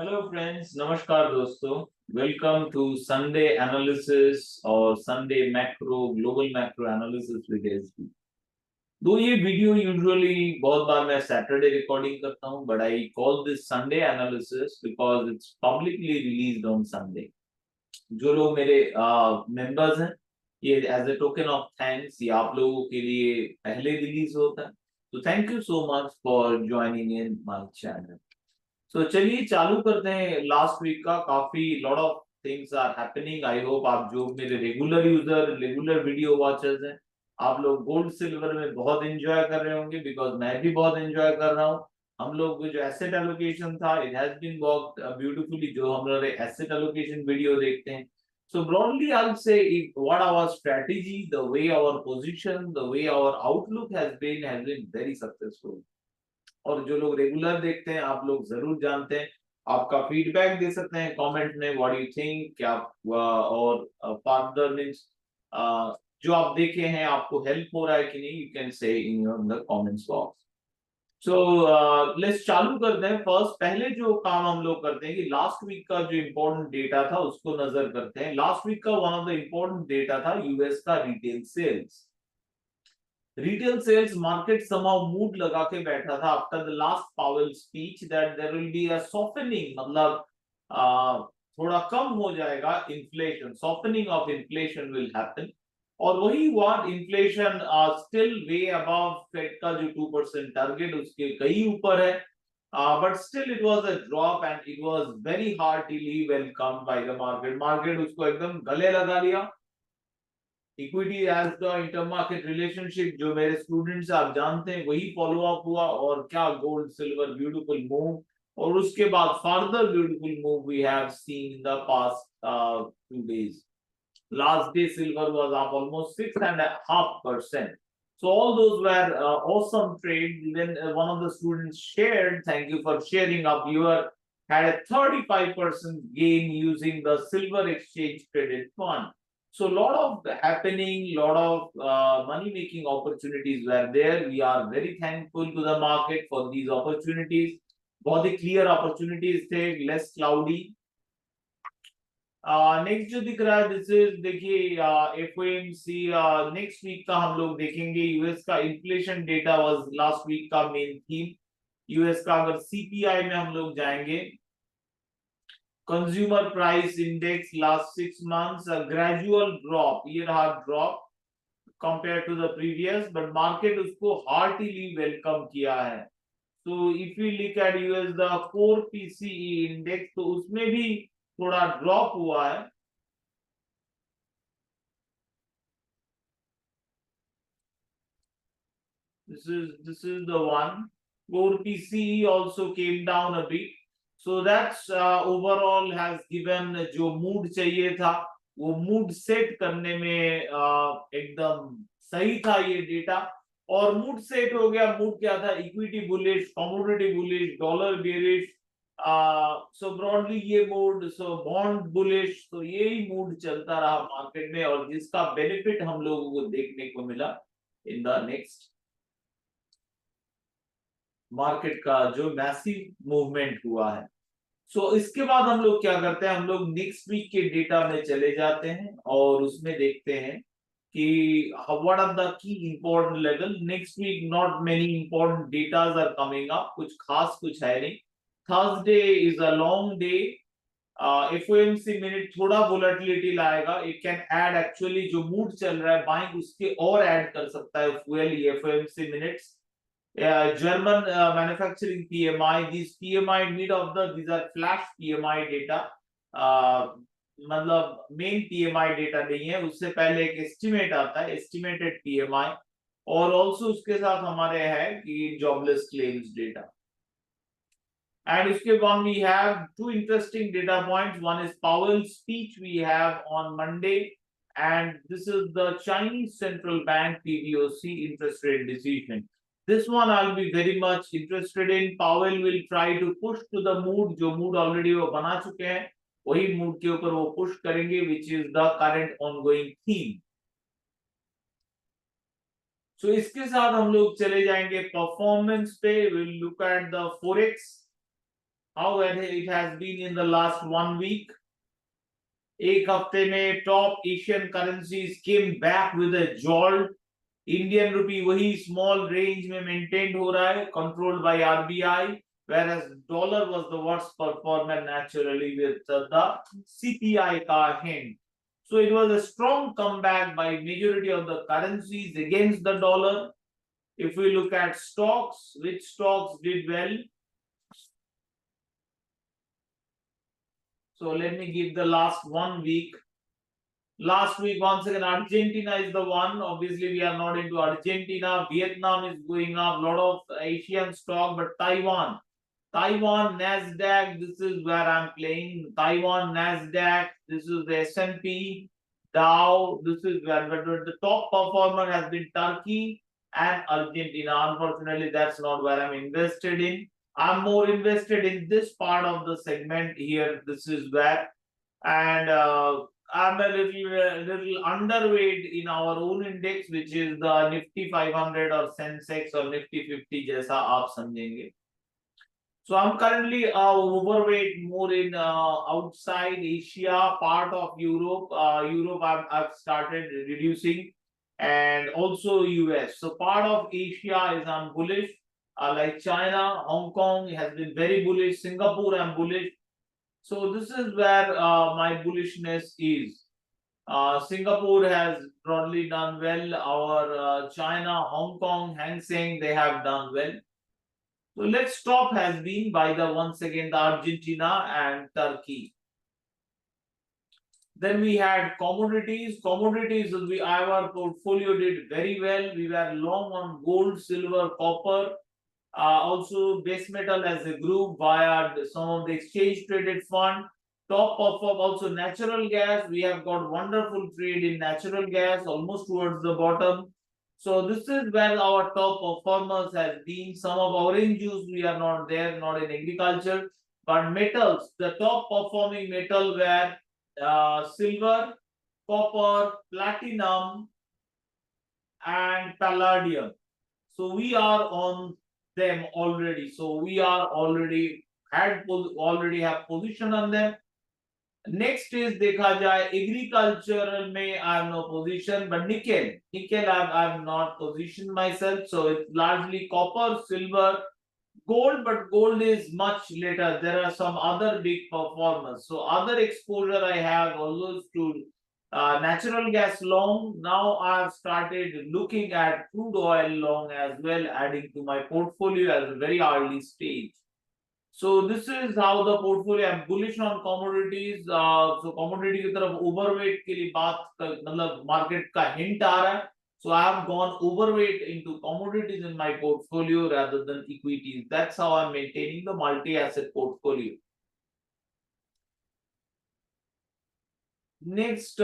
Hello friends, नमस्कार दोस्तों। Welcome to Sunday analysis और Sunday macro global macro analysis with SB. दो ये वीडियो यूजुअली बहुत बार मैं सैटरडे रिकॉर्डिंग करता हूं, but I call this Sunday analysis because it's publicly released on Sunday. जो लोग मेरे मेंबर्स हैं, ये as a token of thanks ये आप लोगों के लिए पहले रिलीज होता है। तो thank you so much for joining in my channel. तो चलिए चालू करते हैं। लास्ट वीक का काफी lot of things are happening. I hope आप जो मेरे regular user regular video watchers हैं, आप लोग गोल्ड सिल्वर में बहुत एंजॉय कर रहे होंगे, बिकॉज मैं भी बहुत एंजॉय कर रहा हूँ। हम लोग जो एसेट एलोकेशन था, it has been worked beautifully. जो हम लोग एसेट एलोकेशन वीडियो देखते हैं, so broadly I'll say what our strategy, the way our position, the way our outlook has been very successful। और जो लोग रेगुलर देखते हैं, आप लोग जरूर जानते हैं। आपका फीडबैक दे सकते हैं कमेंट में, व्हाट यू थिंक, क्या और फर्दर मींस जो आप देखे हैं आपको हेल्प हो रहा है कि नहीं, you can say in the comments box. So let's चालू करते हैं। फर्स्ट पहले जो काम हम लोग करते हैं कि लास्ट वीक का जो इम्पोर्टेंट डेटा था उसको नजर करते हैं। लास्ट वीक का one of the important data था यूएस का retail sales. Retail sales market somehow mood लगा के बैठा था after the last Powell speech that there will be a softening, मतलब थोड़ा कम हो जाएगा inflation, softening of inflation will happen. और वही हुआ। Inflation still way above Fed का जो 2% टारगेट उसके कहीं ऊपर है, but still it was a drop and it was very heartily welcome by the market. Market उसको एकदम गले लगा लिया। Equity as the inter market relationship, जो मेरे स्टूडेंट्स आप जानते हैं, वही फॉलो अप हुआ। और क्या गोल्ड सिल्वर ब्यूटीफुल मूव, और उसके बाद further beautiful move we have seen in the past 2 days। Last day silver was up almost 6.5%. So all those were awesome trades. Even one of the students shared, thank you for sharing up, your had a 35% gain using the silver exchange credit fund. So a lot of happening, lot of money making opportunities were there. We are very thankful to the market for these opportunities. बहुत ही clear opportunities थे, less cloudy। Next जो दिख रहा है, this is, देखिए FOMC next week का हम लोग देखेंगे। यूएस का inflation data was last week का मेन थीम। यूएस का अगर सीपीआई में हम लोग जाएंगे, consumer price index last 6 months gradual drop, ये रहा drop compare to the previous, but market उसको हार्टिली वेलकम किया है। तो if you look at US the core PCE index, तो उसमें भी थोड़ा ड्रॉप हुआ है। This is the one. Core PCE also came down a bit. So that's overall has given जो मूड चाहिए था वो मूड सेट करने में एकदम सही था ये डेटा। और मूड सेट हो गया। मूड क्या था? Equity bullish, commodity bullish, dollar bearish. So broadly ये मूड, सो बॉन्ड बुलिश, तो यही मूड चलता रहा मार्केट में, और जिसका बेनिफिट हम लोगों को देखने को मिला इन द नेक्स्ट मार्केट का जो मैसिव मूवमेंट हुआ है। सो इसके बाद हम लोग क्या करते हैं, हम लोग नेक्स्ट वीक के डेटा में चले जाते हैं और उसमें देखते हैं कि what are the key important level next week. Not many important datas are coming up, कुछ खास कुछ है नहीं। Thursday is a long day. FOMC minute थोड़ा वोलेटिलिटी लाएगा। इट कैन ऐड, एक्चुअली जो मूड चल रहा है बाइंग उसके और ऐड कर सकता है fuel FOMC minutes. German manufacturing PMI, these PMI mid of the, these are flash PMI data, मतलब मेन पीएमआई डेटा नहीं है, उससे पहले एक एस्टिमेट आता है, एस्टिमेटेड पीएमआई। और ऑल्सो उसके साथ हमारे है कि जॉबलेस क्लेम्स डेटा। And उसके बाद we have two interesting data points. One is Powell's speech we have on Monday, and this is the Chinese Central Bank PBOC interest rate decision. This one I'll be very much interested in. Powell will try to push to the mood, जो mood already वो बना चुके हैं, वही mood के ऊपर वो push करेंगे, which is the current ongoing theme. So इसके साथ हम लोग चले जाएंगे परफॉर्मेंस पे। We'll look at the forex. how it has been in the last 1 week. एक हफ्ते में top Asian currencies came back with a jolt. Indian rupee वही small range में maintained हो रहा है, controlled by RBI, whereas dollar was the worst performer naturally with the CPI का hint. So it was a strong comeback by majority of the currencies against the dollar. If we look at stocks, which stocks did well? So let me give the last 1 week. Last week, once again, Argentina is the one. Obviously, we are not into Argentina. Vietnam is going up. A lot of Asian stock, but Taiwan, Nasdaq. This is where I'm playing. Taiwan, Nasdaq. This is the S&P, Dow. This is where, but the top performer has been Turkey and Argentina. Unfortunately, that's not where I'm invested in. I'm more invested in this part of the segment here. This is where, and I'm a little underweight in our own index, which is the Nifty 500 or Sensex or Nifty 50, जैसा आप समझेंगे. So I'm currently overweight more in outside Asia, part of Europe. Europe I've started reducing, and also US. So part of Asia is I'm bullish. Like China, Hong Kong has been very bullish. Singapore I'm bullish. So this is where my bullishness is. Singapore has broadly done well. Our China, Hong Kong, Hang Seng, they have done well. So let's stop has been by the once again the Argentina and Turkey. Then we had commodities. Commodities, our portfolio did very well. We were long on gold, silver, copper. Also base metal as a group via some of the exchange traded fund. Top of also natural gas. We have got wonderful trade in natural gas almost towards the bottom. So this is where our top performers has been. Some of orange juice we are not there, not in agriculture, but metals. The top performing metal were silver, copper, platinum, and palladium. So we are on them already. So we are already have position on them. Next is देखा जाए agricultural में I have no position, but nickel I'm not positioned myself. So it's largely copper, silver, gold, but gold is much later. There are some other big performers. So other exposure I have always to natural gas long. Now I've started looking at crude oil long as well, adding to my portfolio at a very early stage. So this is how the portfolio. I'm bullish on commodities. So commodity की तरफ overweight के लिए बात मतलब market का hint आ रहा है. So I have gone overweight into commodities in my portfolio rather than equities. That's how I'm maintaining the multi-asset portfolio. Next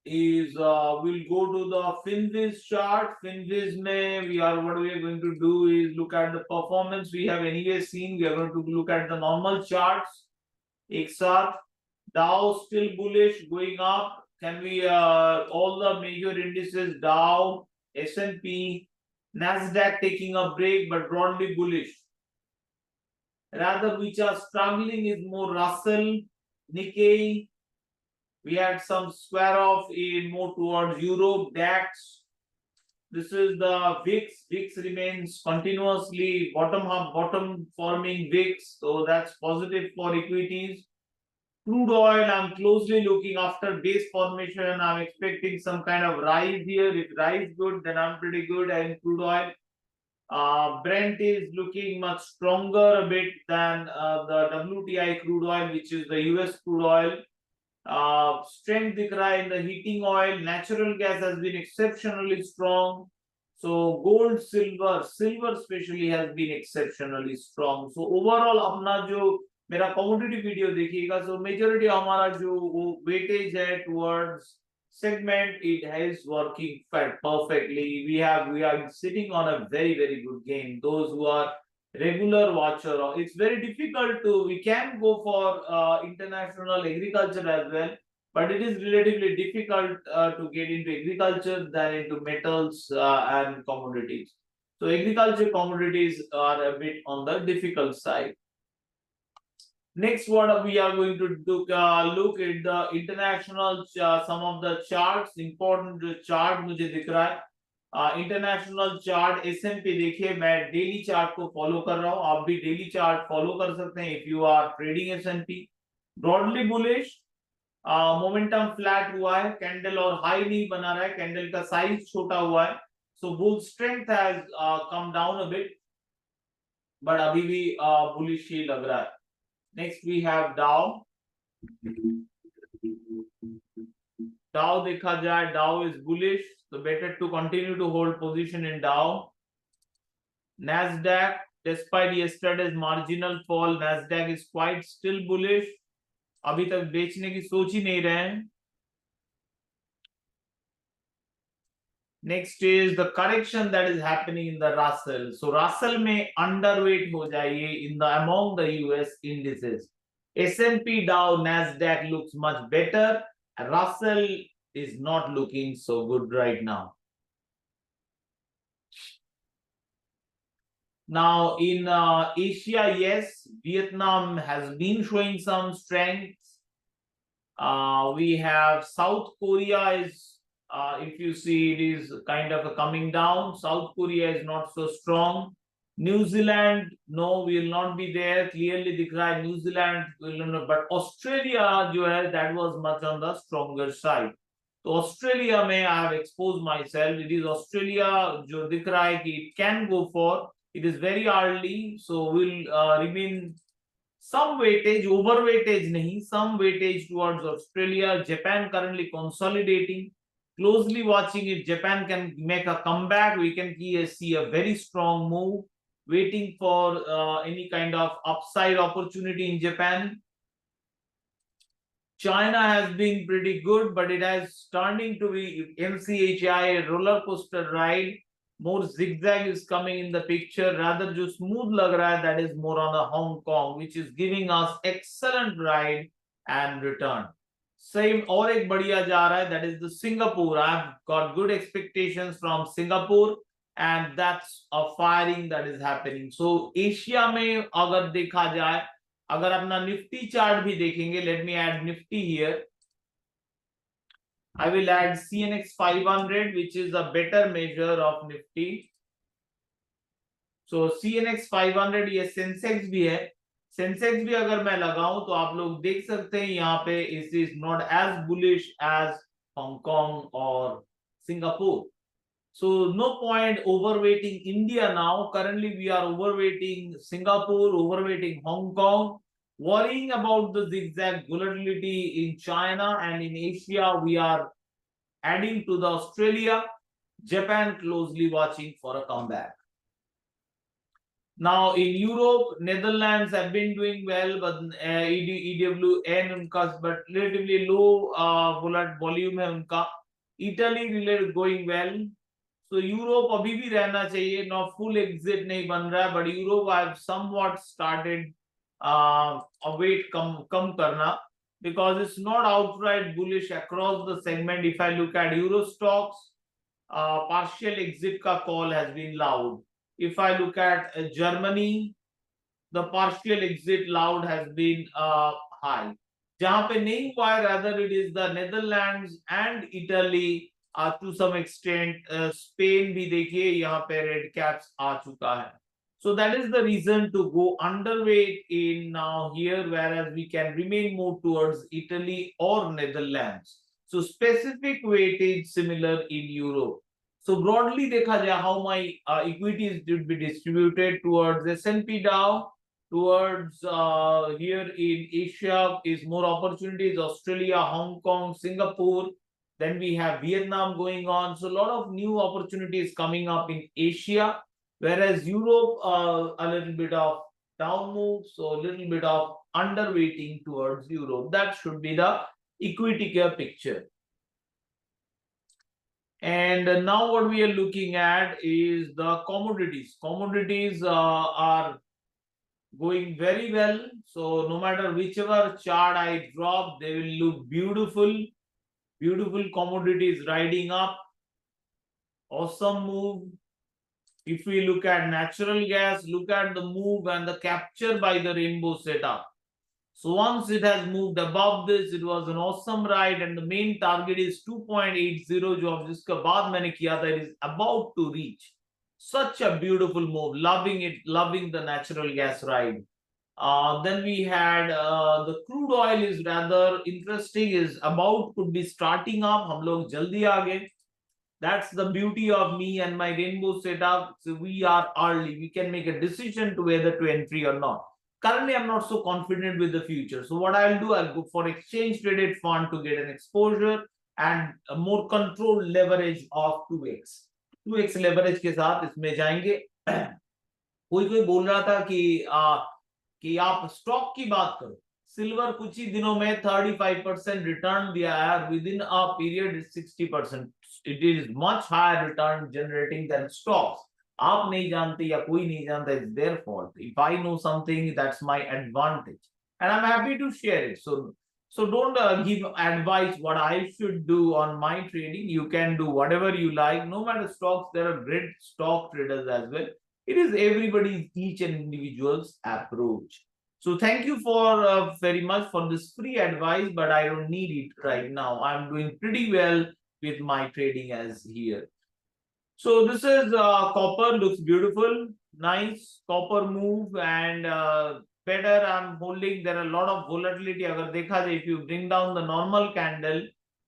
is we'll go to the Finviz chart. Finviz mein what we are going to do is look at the performance we have anyway seen. We are going to look at the normal charts. एक साथ Dow still bullish going up. Can we all the major indices Dow, S&P, Nasdaq taking a break but broadly bullish. Rather which are struggling is more Russell, Nikkei. We had some square off in more towards Europe, DAX. This is the VIX. VIX remains continuously bottom forming VIX. So that's positive for equities. Crude oil, I'm closely looking after base formation. I'm expecting some kind of rise here. If rise good, then I'm pretty good in crude oil. Brent is looking much stronger a bit than the WTI crude oil, which is the US crude oil. Strength दिख रहा है in the heating oil. Natural gas has been exceptionally strong. So gold, silver especially has been exceptionally strong. So overall अपना जो मेरा commodity video देखिएगा, so majority हमारा जो वो weightage है towards segment, it is working perfectly. We are sitting on a very good game. Those who are regular watcher, it's very difficult to, we can go for international agriculture as well, but it is relatively difficult to get into agriculture than into metals and commodities. So agriculture commodities are a bit on the difficult side. Next, what we are going to do, look at the international some of the charts. Important chart मुझे दिख रहा है international chart S&P देखिए मैं daily chart को follow कर रहा हूं आप भी डेली चार्ट फॉलो कर सकते हैं if you are trading S&P broadly bullish momentum flat हुआ है कैंडल और हाई नहीं बना रहा है कैंडल का साइज छोटा हुआ है so bull strength has come down a bit but अभी भी बुलिश ही लग रहा है नेक्स्ट वी हैव डाउ डाउ देखा जाए डाउ is bullish so better to continue to hold position in Dow. Nasdaq, despite yesterday's marginal fall, Nasdaq is quite still bullish. अभी तक बेचने की सोच ही नहीं रहे हैं. Next is the correction that is happening in the Russell. So Russell में underweight हो जाइए in the among the US indices. S&P, Dow, Nasdaq looks much better. Russell is not looking so good right now. Now in Asia, yes, Vietnam has been showing some strength. We have South Korea is, if you see, it is kind of coming down. South Korea is not so strong. New Zealand, no, we will not be there. Clearly दिख रहा है New Zealand will not, but Australia जो है that was much on the stronger side. तो Australia में I have exposed myself. It is Australia जो दिख रहा है कि it can go for. It is very early, so we'll remain some weightage, over weightage nahi, some weightage towards Australia. Japan currently consolidating, closely watching if Japan can make a comeback. We can see a very strong move, waiting for any kind of upside opportunity in Japan. China has been pretty good, but it has turning to be MCHI roller coaster ride. More zigzag is coming in the picture. Rather, जो smooth लग रहा है, that is more on the Hong Kong, which is giving us excellent ride and return. Same और एक बढ़िया जा रहा है, that is the Singapore. I've got good expectations from Singapore, and that's a firing that is happening. So Asia में अगर देखा जाए, अगर अपना निफ्टी चार्ट भी देखेंगे, let me add Nifty here. I will add CNX 500, which is a better measure of Nifty. So CNX 500 ये Sensex भी है. Sensex भी अगर मैं लगाऊं तो आप लोग देख सकते हैं यहाँ पे it is not as bullish as Hong Kong or Singapore. So no point overweighting India now. Currently we are overweighting Singapore, overweighting Hong Kong. Worrying about the zigzag volatility in China and in Asia, we are adding to the Australia, Japan closely watching for a comeback. Now in Europe, Netherlands have been doing well, but EWN unka but relatively low volume है उनका. Italy related going well. So Europe अभी भी रहना चाहिए. Not full exit नहीं बन रहा है, but Europe have somewhat started a weight कम करना, because it's not outright bullish across the segment. If I look at Euro stocks, partial exit ka call has been loud. If I look at Germany, the partial exit loud has been high. जहां पे नहीं हुआ है, rather it is the Netherlands and Italy, to some extent Spain भी देखिए यहाँ पे red caps आ चुका है. So that is the reason to go underweight in now here, whereas we can remain more towards Italy or Netherlands. So specific weightage similar in Europe. So broadly देखा जाए how my equities would be distributed towards S&P Dow, towards here in Asia is more opportunities, Australia, Hong Kong, Singapore. Then we have Vietnam going on. So a lot of new opportunities coming up in Asia. Whereas Europe, a little bit of down move, so a little bit of underweighting towards Europe. That should be the equity care picture. And now what we are looking at is the commodities. Commodities are going very well. So no matter whichever chart I drop, they will look beautiful. Beautiful commodities riding up. Awesome move. If we look at natural gas, look at the move and the capture by the rainbow setup. So once it has moved above this, it was an awesome ride, and the main target is 2.80, जो अब जिसका बाद मैंने किया था, it is about to reach. Such a beautiful move, loving it, loving the natural gas ride. Then we had the crude oil is rather interesting, is about could be starting up. हम लोग जल्दी आ गए. That's the beauty of me and my rainbow setup. So we are early. We can make a decision to whether to entry or not. Currently, I'm not so confident with the future. So what I'll do, I'll go for exchange traded fund to get an exposure and a more controlled leverage of 2x. 2x leverage के साथ इसमें जाएंगे. कोई बोल रहा था कि आप स्टॉक की बात करो. सिल्वर कुछ ही दिनों में 35% रिटर्न दिया है, within a period 60%. It is much higher return generating than stocks. आप नहीं जानते या कोई नहीं जानता, it's their fault. If I know something, that's my advantage and I am happy to share it. So don't give advice what I should do on my trading. You can do whatever you like, no matter stocks. There are great stock traders as well. It is everybody's, each and individual's approach. So thank you for very much for this free advice, but I don't need it right now. I'm doing pretty well with my trading as here. So this is copper, looks beautiful, nice copper move, and better I'm holding. There are a lot of volatility. Agar dekha jaye, if you bring down the normal candle,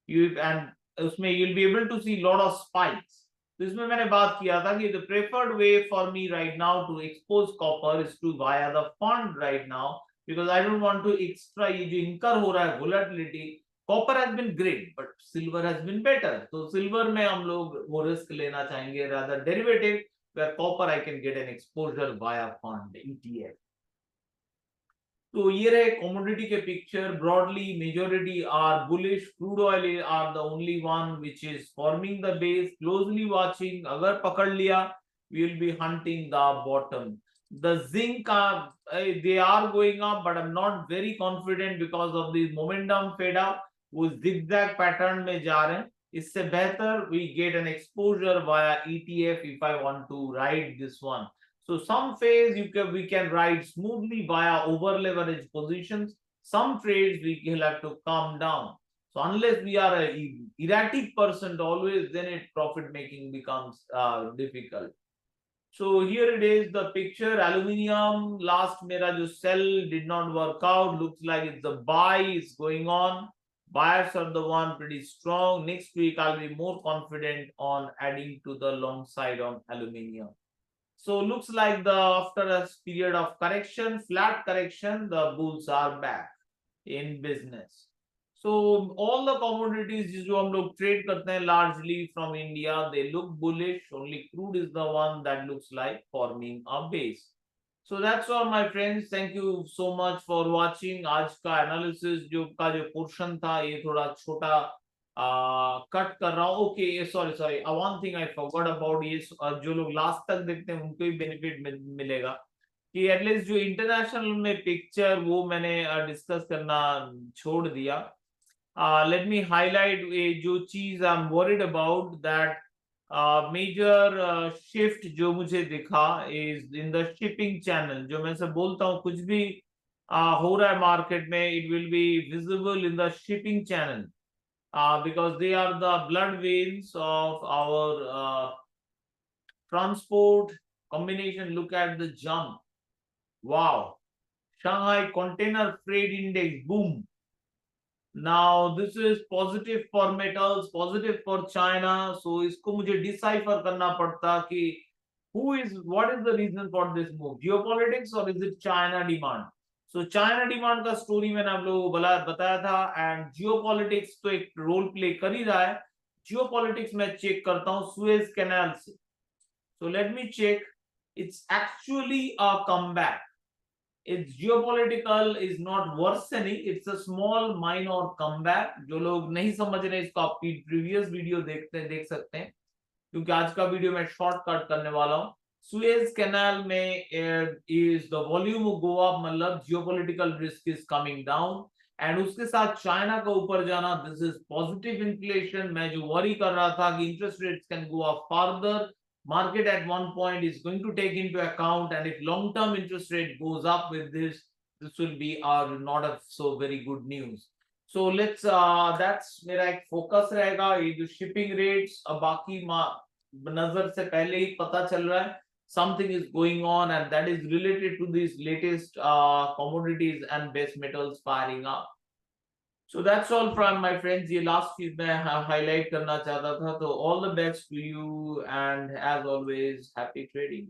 usme you'll be able to see lot of spikes. तो इसमें मैंने बात किया था कि the preferred way for me right now to expose copper is to via the fund right now, because I don't want to extra ये जो incur हो रहा है volatility. Copper has been great, but silver has been better. तो silver में हम लोग वो risk लेना चाहेंगे, rather derivative, where copper I can get an exposure via fund ETF. तो ये रहे commodity के picture. Broadly majority are bullish. Crude oil are the only one which is forming the base. Closely watching. अगर पकड़ लिया, we will be hunting the bottom. The zinc they are going up, but I'm not very confident because of the momentum fade up. वो zigzag pattern में जा रहे हैं. इससे बेहतर we get an exposure via ETF if I want to ride this one. So some phase we can ride smoothly via over leverage positions. Some trades we will have to calm down. So unless we are a erratic person always, then it profit making becomes difficult. So here it is, the picture. Aluminium, last mera jo sell did not work out. Looks like it's the buy is going on. Buyers are the one pretty strong. Next week I'll be more confident on adding to the long side on aluminium. So looks like after a period of correction, flat correction, the bulls are back in business. So all the commodities जो हम लोग trade करते हैं largely from India, they look bullish. Only crude is the one that looks like forming a base. So that's all my friends. Thank you so much for watching. आज का analysis जो portion था, ये थोड़ा छोटा cut कर रहा हूँ. Okay, sorry one thing I forgot about. ये जो लोग लास्ट तक देखते हैं उनको ही बेनिफिट मिलेगा कि एटलीस्ट जो इंटरनेशनल में पिक्चर वो मैंने डिस्कस करना छोड़ दिया. लेट मी हाईलाइट जो चीज I am worried about, that major shift जो मुझे दिखा is in the shipping channel. जो मैं से बोलता हूँ कुछ भी हो रहा है मार्केट में, it will be visible in the shipping channel. Because they are the blood veins of our transport combination. Look at the jump. Wow. Shanghai Container Freight Index, boom. Now this is positive for metals, positive for China. So इसको मुझे decipher करना पड़ता कि what is the reason for this move? Geopolitics or is it China demand? So China demand का story मैंने आप लोगों को बताया था, एंड जियोपॉलिटिक्स तो एक रोल प्ले कर ही रहा है. जियोपॉलिटिक्स मैं चेक करता हूं सुएज कैनाल से. So let me check. It's actually a comeback. It's geopolitical is not worsening, it's a small minor comeback. जो लोग नहीं समझ रहे इसको आप प्रीवियस वीडियो देख सकते हैं, क्योंकि आज का वीडियो मैं शॉर्टकट करने वाला हूं. सुएज कैनाल में is the volume go up, मतलब geopolitical risk is coming down, and उसके साथ चाइना का ऊपर जाना. This is positive inflation. मैं जो वरी कर रहा था कि interest rates can go up further, market at one point is going to take into account, and if long-term interest rate goes up with this will be our not a so very good news. So let's that's मेरा एक focus रहेगा. ये जो shipping rates बाकी नजर से पहले ही पता चल रहा है something is going on, and that is related to these latest commodities and base metals firing up. So that's all from my friends. ये last चीज मैं highlight करना चाहता था. तो all the best to you, and as always, happy trading.